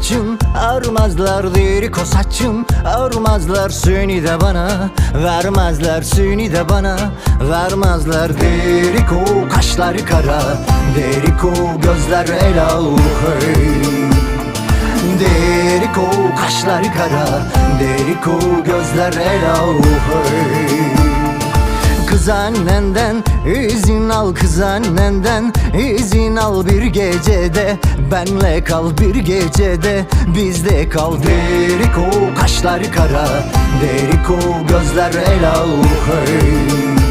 saçın, örmezler derik o saçın. Örmezler seni de bana, vermezler seni de bana. Vermezler derik o kaşları kara, derik o gözler ela hey. Derik o kaşları kara, derik o gözler ela hey. Kız annenden izin al, kız annenden izin al bir gecede. Benle kal bir gecede, bizde kal. Derik o kaşları kara, derik o gözler ela hey.